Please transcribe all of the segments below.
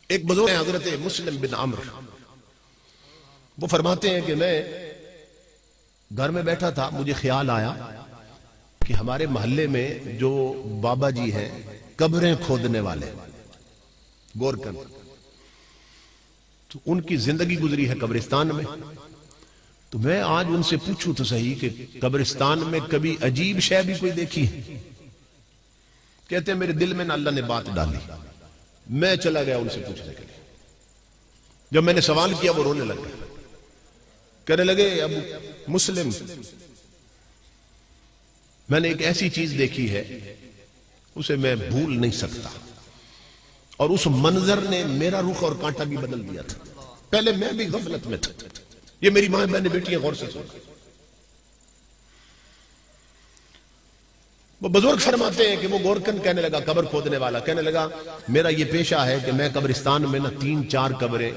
ایک بزرگ ہیں حضرت مسلم بن عمر، وہ فرماتے ہیں کہ میں گھر میں بیٹھا تھا، مجھے خیال آیا کہ ہمارے محلے میں جو بابا جی ہیں قبریں کھودنے والے گورکن، تو ان کی زندگی گزری ہے قبرستان میں. تو میں آج ان سے پوچھوں تو صحیح کہ قبرستان میں کبھی عجیب شے بھی کوئی دیکھی ہے؟ کہتے ہیں میرے دل میں نہ اللہ نے بات ڈالی. میں چلا گیا ان سے پوچھنے کے لیے. جب میں نے سوال کیا وہ رونے لگ گئے، کہنے لگے ابو مسلم، میں نے ایک ایسی چیز دیکھی ہے اسے میں بھول نہیں سکتا، اور اس منظر نے میرا رخ اور کانٹا بھی بدل دیا تھا. پہلے میں بھی غفلت میں تھا. یہ میری ماں بہنیں بیٹیاں غور سے سنیں. وہ بزرگ فرماتے ہیں کہ وہ گورکن کہنے لگا، قبر کھودنے والا کہنے لگا میرا یہ پیشہ ہے کہ میں قبرستان میں 3-4 قبریں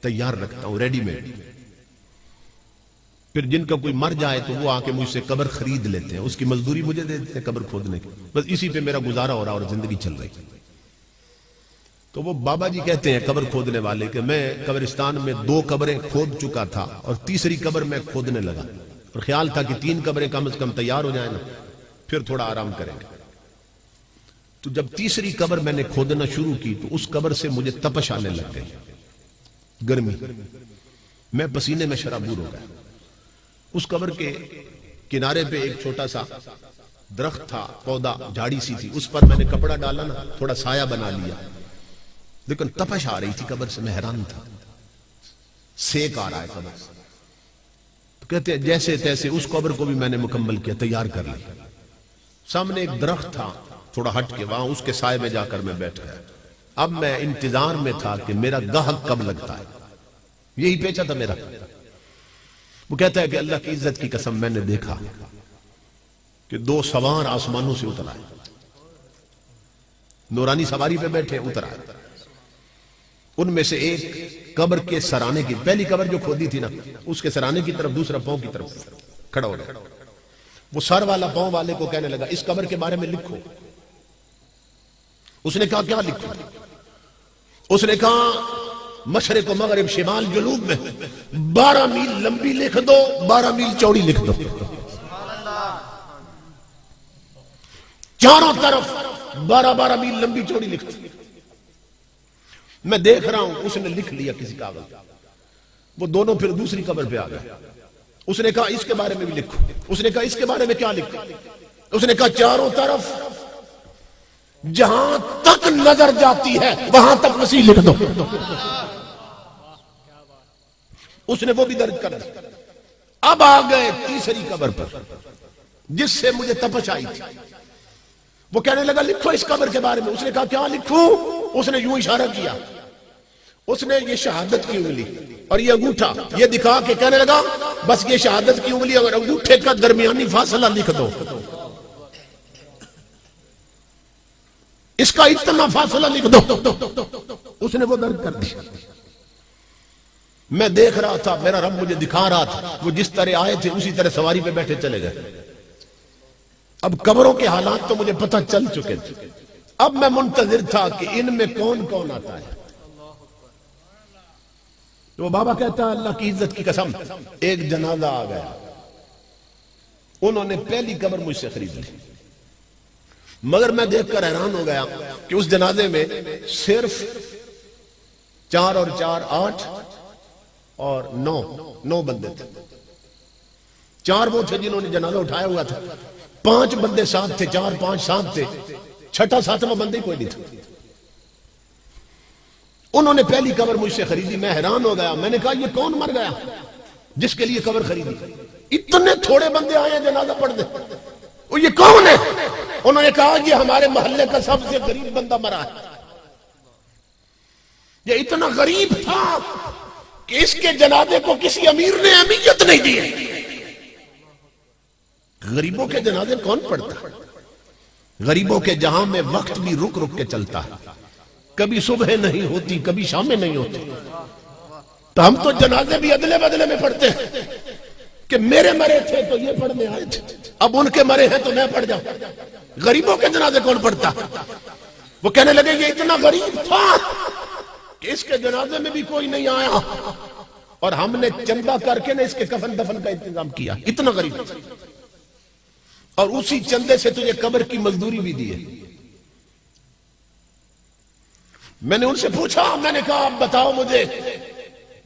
تیار رکھتا ہوں ریڈی میڈ، پھر جن کا کوئی مر جائے تو وہ آ کے مجھ سے قبر خرید لیتے ہیں، اس کی مزدوری مجھے دے دیتے ہیں قبر کھودنے کی، بس اسی پہ میرا گزارا ہو رہا اور زندگی چل رہی. تو وہ بابا جی کہتے ہیں قبر کھودنے والے کہ میں قبرستان میں 2 قبریں کھود چکا تھا اور تیسری قبر میں کھودنے لگا، اور خیال تھا کہ 3 قبریں کم از کم تیار ہو جائیں نا، پھر تھوڑا آرام کریں گے. تو جب تیسری قبر میں نے کھودنا شروع کی تو اس قبر سے مجھے تپش آنے لگ گئی، گرمی، میں پسینے میں شرابور ہو گیا. اس قبر کے کنارے پہ ایک چھوٹا سا درخت تھا، پودا، جھاڑی سی تھی، اس پر میں نے کپڑا ڈالا نا، تھوڑا سایہ بنا لیا، لیکن تپش آ رہی تھی قبر سے، میں حیران تھا، سیک آ رہا ہے قبر سے. تو کہتے ہیں جیسے تیسے اس قبر کو بھی میں نے مکمل کیا، تیار کر لیا. سامنے ایک درخت تھا تھوڑا ہٹ کے، وہاں اس کے سائے میں جا کر میں بیٹھ گیا. اب میں انتظار میں تھا کہ میرا گاہک کب لگتا ہے، یہی پیچھا تھا میرا. وہ کہتا ہے کہ اللہ کی عزت کی قسم میں نے دیکھا کہ 2 سوار آسمانوں سے اتر آئے، نورانی سواری پہ بیٹھے اتر آئے. ان میں سے ایک قبر کے سرانے کی، پہلی قبر جو کھودی تھی نا اس کے سرانے کی طرف، دوسرا پاؤں کی طرف کھڑا ہو گیا. وہ سر والا پاؤں والے کو کہنے لگا اس قبر کے بارے میں لکھو. اس نے کہا کیا لکھو؟ اس نے کہا مشرق و مغرب، شمال جنوب میں 12 میل لمبی لکھ دو، 12 میل چوڑی لکھ دو، چاروں طرف 12 میل لمبی چوڑی لکھ دو. میں دیکھ رہا ہوں اس نے لکھ لیا کسی کاغذ. وہ دونوں پھر دوسری قبر پہ آ گئے. اس نے کہا اس کے بارے میں بھی لکھو. اس نے کہا اس کے بارے میں کیا لکھو؟ اس نے کہا چاروں طرف جہاں تک نظر جاتی ہے وہاں تک وسیع لکھ دو. اس نے وہ بھی درج کر دیا. اب آ گئے تیسری قبر پر جس سے مجھے تپش آئی تھی. وہ کہنے لگا لکھو اس قبر کے بارے میں. اس نے کہا کیا لکھوں؟ اس نے یوں اشارہ کیا، اس نے یہ شہادت کی انگلی اور یہ انگوٹھا یہ دکھا کے کہنے لگا بس یہ شہادت کی انگلی اور انگوٹھے کا درمیانی فاصلہ لکھ دو، اس کا اتنا فاصلہ لکھ دو. اس نے وہ درج کر دیا. میں دیکھ رہا تھا، میرا رب مجھے دکھا رہا تھا، وہ جس طرح آئے تھے اسی طرح سواری پہ بیٹھے چلے گئے. اب قبروں کے حالات تو مجھے پتہ چل چکے تھے. اب میں منتظر تھا کہ ان میں کون کون آتا ہے. تو وہ بابا کہتا ہے اللہ کی عزت کی قسم ایک جنازہ آ گیا. انہوں نے پہلی قبر مجھ سے خرید لی، مگر میں دیکھ کر حیران ہو گیا کہ اس جنازے میں صرف 4 اور 4 8 اور 9 بندے تھے. 4 وہ تھے جنہوں نے جنازہ اٹھایا ہوا تھا، 5 بندے ساتھ تھے، 4 5 ساتھ تھے، 6واں 7واں بندے کوئی نہیں تھا. انہوں نے پہلی قبر مجھ سے خریدی. میں حیران ہو گیا. میں نے کہا یہ کون مر گیا جس کے لیے قبر خریدی؟ اتنے تھوڑے بندے آئے ہیں جنازہ پڑھنے، وہ یہ کون ہے؟ انہوں نے کہا یہ ہمارے محلے کا سب سے غریب بندہ مرا ہے. یہ اتنا غریب تھا کہ اس کے جنازے کو کسی امیر نے اہمیت نہیں دی. غریبوں کے جنازے کون پڑھتا؟ غریبوں کے جہاں میں وقت بھی رک رک کے چلتا ہے، کبھی صبح نہیں ہوتی کبھی شامیں نہیں ہوتی. تو ہم تو جنازے بھی ادلے بدلے میں پڑھتے ہیں کہ میرے مرے تھے تو یہ پڑھنے آئے تھے، اب ان کے مرے ہیں تو میں پڑھ جاؤں. غریبوں کے جنازے کون پڑھتا؟ وہ کہنے لگے یہ اتنا غریب تھا کہ اس کے جنازے میں بھی کوئی نہیں آیا اور ہم نے چندہ کر کے نا اس کے کفن دفن کا انتظام کیا. اتنا غریب اور اسی چندے سے تجھے قبر کی مزدوری بھی دی ہے. میں نے ان سے پوچھا, میں نے کہا آپ بتاؤ مجھے,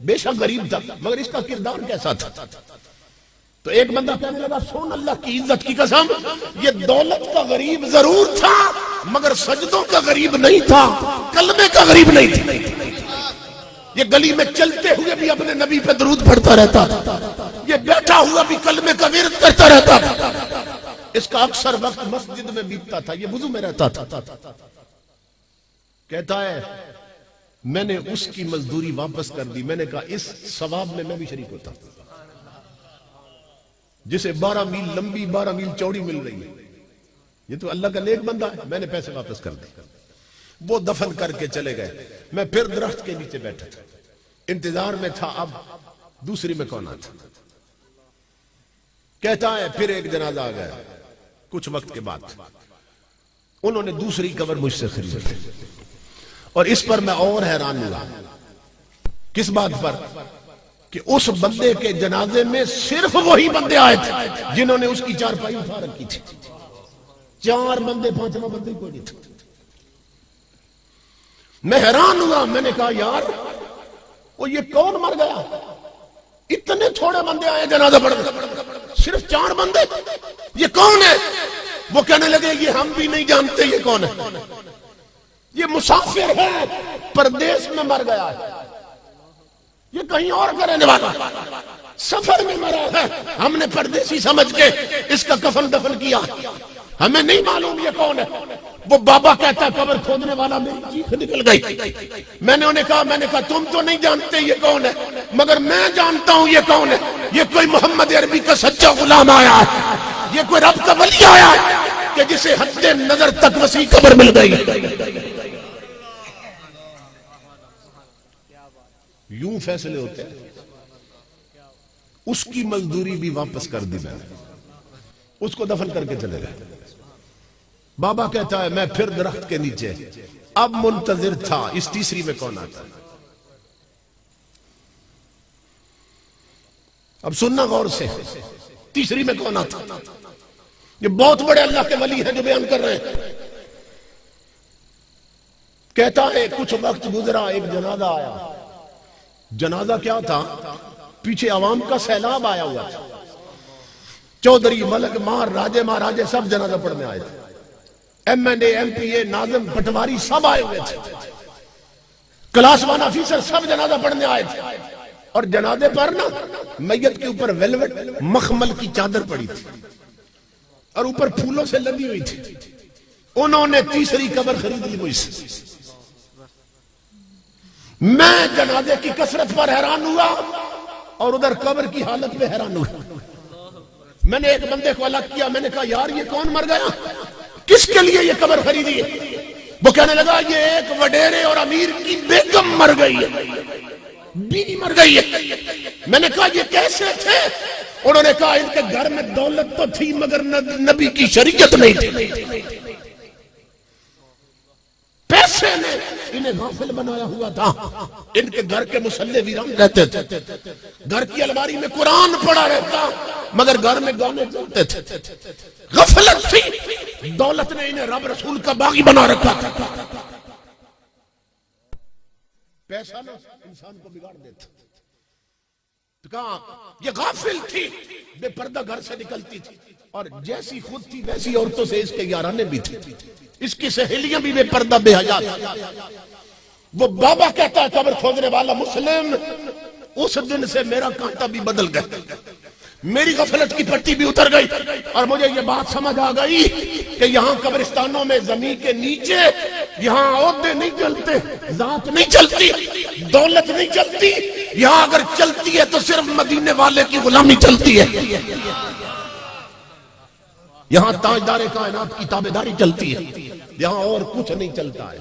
بے شک غریب تھا مگر اس کا کردار کیسا تھا؟ تو ایک بندہ کہنے لگا سون اللہ کی عزت کی قسم, یہ دولت کا غریب ضرور تھا مگر سجدوں کا غریب نہیں تھا, کلمے کا غریب نہیں تھا. یہ گلی میں چلتے ہوئے بھی اپنے نبی پہ درود پڑھتا رہتا تھا, یہ بیٹھا ہوا بھی کلمے کا ورد کرتا رہتا تھا, اس کا اکثر وقت مسجد میں بیتتا تھا, یہ وضو میں رہتا تھا. کہتا ہے میں نے اس کی مزدوری واپس کر دی. میں نے کہا اس ثواب میں بھی شریک ہوتا, جسے 12 میل لمبی 12 میل چوڑی مل رہی ہے, یہ تو اللہ کا نیک بندہ ہے. میں نے پیسے واپس کر دی. وہ دفن کر کے چلے گئے. میں پھر درخت کے نیچے بیٹھا تھا, انتظار میں تھا اب دوسری میں کون آتا. کہتا ہے پھر ایک جنازہ آ گیا. کچھ وقت کے بعد انہوں نے دوسری قبر مجھ سے خریدی اور اس پر میں اور حیران ہوا. کس بات پر؟ کہ اس بندے کے جنازے میں صرف وہی بندے آئے تھے جنہوں نے اس کی چارپائی اٹھا رکھی تھی. 4 بندے, 5واں بندے کوئی نہیں تھا. میں حیران ہوا. میں نے کہا یار وہ یہ کون مر گیا؟ اتنے تھوڑے بندے آئے جنازہ پڑھ کر, صرف 4 بندے, یہ کون ہے؟ وہ کہنے لگے یہ ہم بھی نہیں جانتے یہ کون ہے, یہ مسافر ہے, پردیس میں مر گیا ہے, یہ کہیں اور کا رہنے والا, سفر میں مرا ہے, ہم نے پردیسی سمجھ کے اس کا کفن دفن کیا, ہمیں نہیں معلوم یہ کون ہے. وہ بابا کہتا ہے قبر کھودنے والا میری چیخ نکل گئی. میں نے انہیں کہا تم تو نہیں جانتے یہ کون ہے مگر میں جانتا ہوں یہ کون ہے. یہ کوئی محمد عربی کا سچا غلام آیا ہے, یہ کوئی رب کا ولی آیا ہے کہ جسے حد نظر تک وسیع قبر مل گئی. یوں فیصلے ہوتے ہیں. اس کی مزدوری بھی واپس کر دی میں نے, اس کو دفن کر کے چلے گئے. بابا کہتا ہے میں پھر درخت کے نیچے اب منتظر تھا اس تیسری میں کون آتا. اب سننا غور سے, تیسری میں کون آتا. یہ بہت بڑے اللہ کے ولی ہیں جو بیان کر رہے ہیں. کہتا ہے کچھ وقت گزرا, ایک جنازہ آیا. جنازہ کیا تھا؟ پیچھے عوام کا سیلاب آیا ہوا تھا. چودھری, ملک مار, راجے مہاراجے سب جنازہ پڑھنے آئے تھے. ایم این اے, ایم پی اے, ناظم, پٹواری سب آئے ہوئے تھے. کلاس 1 آفیسر سب جنازہ پڑھنے آئے تھے. اور جنازے پر نا میت کے اوپر ویلوٹ مخمل کی چادر پڑی تھی اور اوپر پھولوں سے لدی ہوئی تھی. انہوں نے تیسری قبر خرید لی مجھ سے. میں جنازے کی کثرت پر حیران ہوا اور ادھر قبر کی حالت پہ حیران ہوا. میں نے ایک بندے کو الگ کیا. میں نے کہا یار یہ کون مر گیا, کس کے لیے یہ قبر خریدی ہے؟ وہ کہنے لگا یہ ایک وڈیرے اور امیر کی بیگم مر گئی ہے, بیوی مر گئی ہے. میں نے کہا یہ کیسے تھے؟ انہوں نے کہا ان کے گھر میں دولت تو تھی مگر نبی کی شریعت نہیں تھی. پیسے نے انہیں غافل بنایا ہوا تھا. ان کے گھر کے مسلح ویران رہتے تھے, گھر کی الماری میں قرآن پڑا رہتا مگر گھر میں گانے چلتے تھے. غفلت تھی. دولت نے انہیں رب رسول کا باغی بنا رکھا تھا. پیسہ نا انسان کو بگاڑ دیتا. کہاں یہ غافل تھی, بے پردہ گھر سے نکلتی تھی اور جیسی خود تھی ویسی عورتوں سے اس کے یارانے بھی تھے. اس کی سہیلیاں بھی بے پردہ بے حیا تھی. وہ بابا کہتا ہے قبر کھودنے والا مسلم, اس دن سے میرا کانٹا بھی بدل گیا, میری غفلت کی پٹی بھی اتر گئی اور مجھے یہ بات سمجھ آ گئی کہ یہاں قبرستانوں میں زمین کے نیچے یہاں عہدے نہیں چلتے, ذات نہیں چلتی, دولت نہیں چلتی. یہاں اگر چلتی ہے تو صرف مدینے والے کی غلامی چلتی ہے. یہاں تاجدار کائنات کی تابعداری چلتی ہے, یہاں اور کچھ نہیں چلتا ہے.